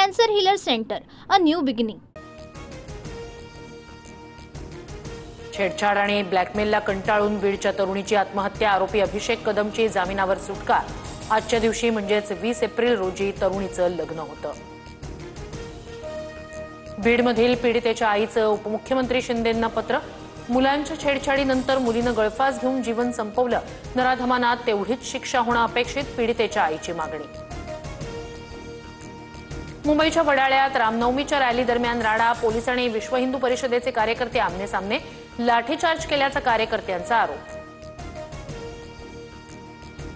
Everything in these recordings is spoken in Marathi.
Cancer Healer Center, a new beginning. छेडछाड आणि ब्लॅकमेलला कंटाळून बीडच्या तरुणीची आत्महत्या. आरोपी अभिषेक कदमची जामिनावर सुटका. आजच्या दिवशी म्हणजेच 20 एप्रिल रोजी तरुणीचं लग्न होतं. बीडमधील पीडितेच्या आईचं उपमुख्यमंत्री शिंदेंना पत्र. मुलांच्या छेडछाडीनंतर मुलीनं गळफास घेऊन जीवन संपवलं. नराधमांना तेवढीच शिक्षा होणं अपेक्षित, पीडितेच्या आईची मागणी. मुंबईच्या वडाळ्यात रामनवमीच्या रॅली दरम्यान राडा. पोलीस आणि विश्व हिंदू परिषदेचे कार्यकर्ते आमने-सामने. लाठीचार्ज केल्याचा कार्यकर्त्यांचा आरोप.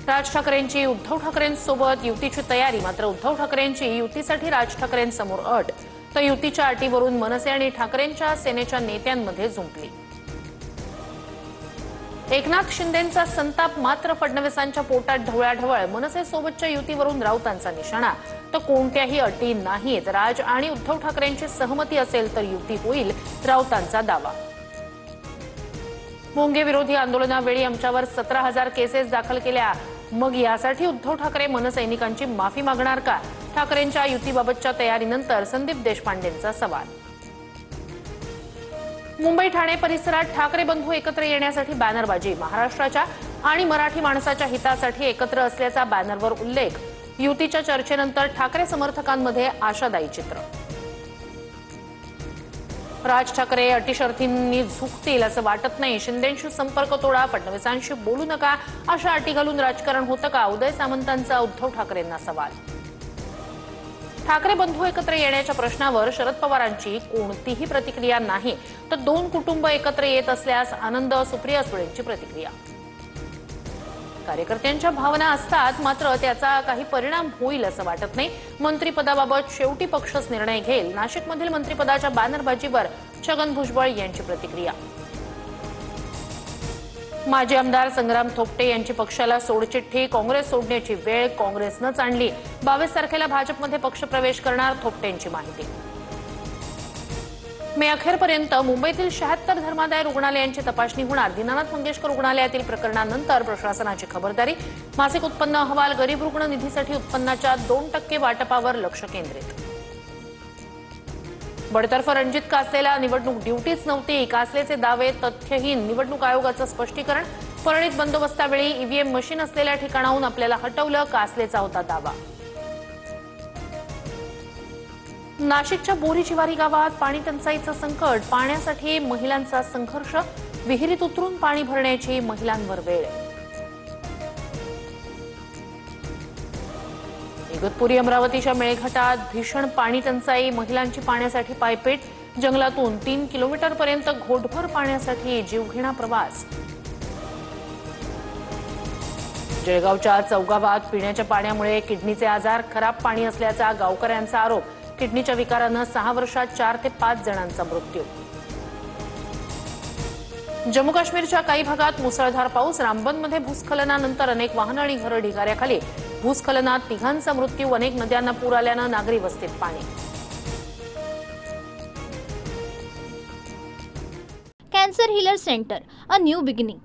राज ठाकरेंची उद्धव ठाकरेंसोबत युतीची तयारी. मात्र उद्धव ठाकरेंची युतीसाठी राज ठाकरेंसमोर अट. तर युतीच्या अटीवरून मनसे आणि ठाकरेंच्या सेनेच्या नेत्यांमध्ये झुंपली. एकनाथ शिंदेंचा संताप. मात्र फडणवीसांच्या पोटात ढवळाढवळ. मनसेसोबतच्या युतीवरून राऊतांचा निशाणा. तर कोणत्याही अटी नाहीत. राज आणि उद्धव ठाकरेंची सहमती असेल तर युती होईल, राऊतांचा दावा. मोंगे विरोधी आंदोलनावेळी आमच्यावर 17,000 केसेस दाखल केल्या. मग यासाठी उद्धव ठाकरे मनसैनिकांची माफी मागणार का? ठाकरेंच्या युतीबाबतच्या तयारीनंतर संदीप देशपांडेंचा सवाल. मुंबई ठाणे परिसरात ठाकरे बंधू एकत्र येण्यासाठी बॅनरबाजी. महाराष्ट्राच्या आणि मराठी माणसाच्या हितासाठी एकत्र असल्याचा बॅनरवर उल्लेख. युतीच्या चर्चेनंतर ठाकरे समर्थकांमध्ये आशादायी चित्र. राज ठाकरे अटीशर्थींनी झुकतील असं वाटत नाही. शिंदेंशी संपर्क तोडा, फडणवीसांशी बोलू नका अशा अटी घालून राजकारण होतं का? उदय सामंतांचा उद्धव ठाकरेंना सवाल. ठाकरे बंधू एकत्र येण्याच्या प्रश्नावर शरद पवारांची कोणतीही प्रतिक्रिया नाही. तर दोन कुटुंब एकत्र येत असल्यास आनंद. सुप्रिया सुळेंची प्रतिक्रिया. कार्यकर्त्यांच्या भावना असतात, मात्र त्याचा काही परिणाम होईल असं वाटत नाही. मंत्रिपदाबाबत शेवटी पक्षच निर्णय घेईल. नाशिकमधील मंत्रिपदाच्या बॅनरबाजीवर छगन भुजबळ यांची प्रतिक्रिया. माजी आमदार संग्राम थोपटे यांची पक्षाला सोडचिठ्ठी. काँग्रेस सोडण्याची वेळ काँग्रेसनंच आणली. 22 तारखेला भाजपमध्ये पक्षप्रवेश करणार, थोपटेंची माहिती. मे अखेरपर्यंत मुंबईतील 76 धर्मादाय रुग्णालयांची तपासणी होणार. दीनानाथ मंगेशकर रुग्णालयातील प्रकरणानंतर प्रशासनाची खबरदारी. मासिक उत्पन्न अहवाल. गरीब रुग्ण निधीसाठी उत्पन्नाच्या 2% वाटपावर लक्ष केंद्रित. बडतर्फ रणजित कासलेला निवडणूक ड्युटीच नव्हती. कासलेचे दावे तथ्यहीन. निवडणूक आयोगाचं स्पष्टीकरण. परळीत बंदोबस्तावेळी ईव्हीएम मशीन असलेल्या ठिकाणाहून आपल्याला हटवलं, कासलेचा होता दावा. नाशिकच्या बोरीचिवारी गावात पाणी टंचाईचं संकट. पाण्यासाठी महिलांचा संघर्ष. विहिरीत उतरून पाणी भरण्याची महिलांवर वेळ. इगतपुरी अमरावतीच्या मेळघाटात भीषण पाणी टंचाई. महिलांची पाण्यासाठी पायपीट. जंगलातून 3 किलोमीटरपर्यंत घोटभर पाण्यासाठी जीवघेणा प्रवास. जळगावच्या चौगावात पिण्याच्या पाण्यामुळे किडनीचे आजार. खराब पाणी असल्याचा गावकऱ्यांचा आरोप. किडनीच्या विकारानं 6 वर्षात 4 ते 5 जणांचा मृत्यू. जम्मू काश्मीरच्या काही भागात मुसळधार पाऊस. रामबनमध्ये भूस्खलनानंतर अनेक वाहनं आणि घरं ढिगाऱ्याखाली. भूस्खलनात 3घांचा मृत्यू. अनेक नद्यांना पूर आल्यानं नागरी वस्तीत पाणी. Cancer Healer Center, a new beginning.